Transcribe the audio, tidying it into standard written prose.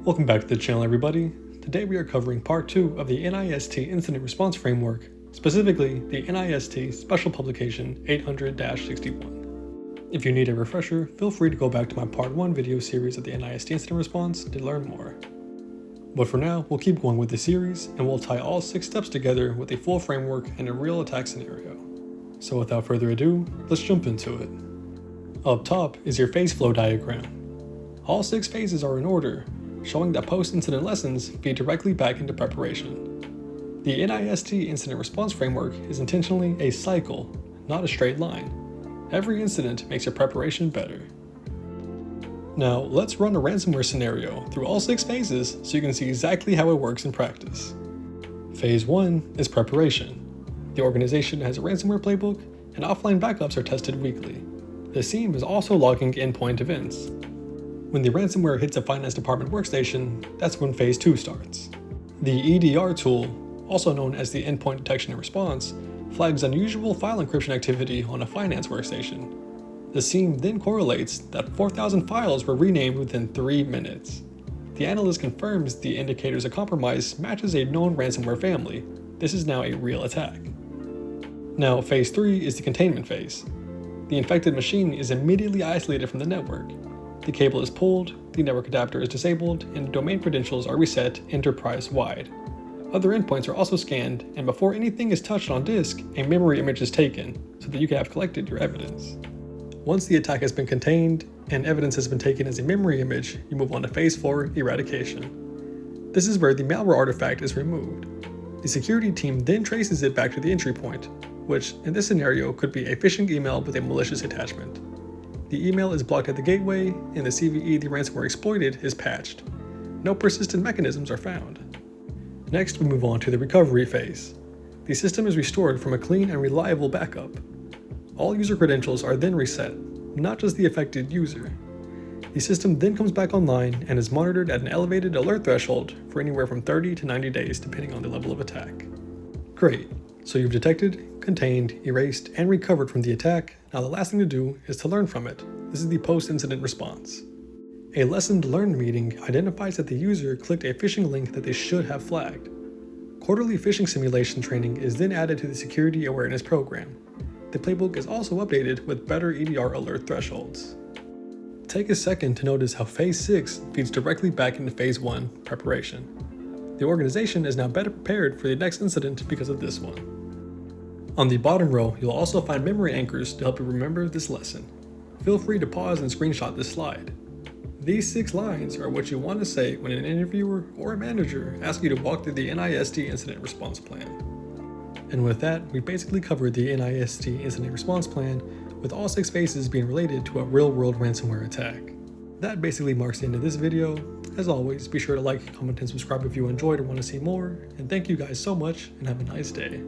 Welcome back to the channel, everybody. Today we are covering part 2 of the NIST Incident Response Framework, specifically the NIST Special Publication 800-61. If you need a refresher, feel free to go back to my part 1 video series of the NIST Incident Response to learn more. But for now, we'll keep going with the series, and we'll tie all 6 steps together with a full framework and a real attack scenario. So without further ado, let's jump into it. Up top is your phase flow diagram. All 6 phases are in order, showing that post-incident lessons feed directly back into preparation. The NIST Incident Response Framework is intentionally a cycle, not a straight line. Every incident makes your preparation better. Now, let's run a ransomware scenario through all 6 phases so you can see exactly how it works in practice. Phase 1 is preparation. The organization has a ransomware playbook, and offline backups are tested weekly. The SIEM is also logging endpoint events. When the ransomware hits a finance department workstation, that's when phase 2 starts. The EDR tool, also known as the Endpoint Detection and Response, flags unusual file encryption activity on a finance workstation. The SIEM then correlates that 4,000 files were renamed within 3 minutes. The analyst confirms the indicators of compromise matches a known ransomware family. This is now a real attack. Now, phase 3 is the containment phase. The infected machine is immediately isolated from the network. The cable is pulled, the network adapter is disabled, and domain credentials are reset enterprise-wide. Other endpoints are also scanned, and before anything is touched on disk, a memory image is taken, so that you can have collected your evidence. Once the attack has been contained, and evidence has been taken as a memory image, you move on to phase 4, eradication. This is where the malware artifact is removed. The security team then traces it back to the entry point, which in this scenario could be a phishing email with a malicious attachment. The email is blocked at the gateway, and the CVE the ransomware exploited is patched. No persistent mechanisms are found. Next, we move on to the recovery phase. The system is restored from a clean and reliable backup. All user credentials are then reset, not just the affected user. The system then comes back online and is monitored at an elevated alert threshold for anywhere from 30 to 90 days depending on the level of attack. Great, so you've detected, contained, erased, and recovered from the attack. Now the last thing to do is to learn from it. This is the post-incident response. A lesson learned meeting identifies that the user clicked a phishing link that they should have flagged. Quarterly phishing simulation training is then added to the security awareness program. The playbook is also updated with better EDR alert thresholds. Take a second to notice how phase 6 feeds directly back into phase 1, preparation. The organization is now better prepared for the next incident because of this one. On the bottom row, you'll also find memory anchors to help you remember this lesson. Feel free to pause and screenshot this slide. These 6 lines are what you want to say when an interviewer or a manager asks you to walk through the NIST Incident Response Plan. And with that, we basically covered the NIST Incident Response Plan, with all 6 phases being related to a real-world ransomware attack. That basically marks the end of this video. As always, be sure to like, comment, and subscribe if you enjoyed or want to see more, and thank you guys so much, and have a nice day.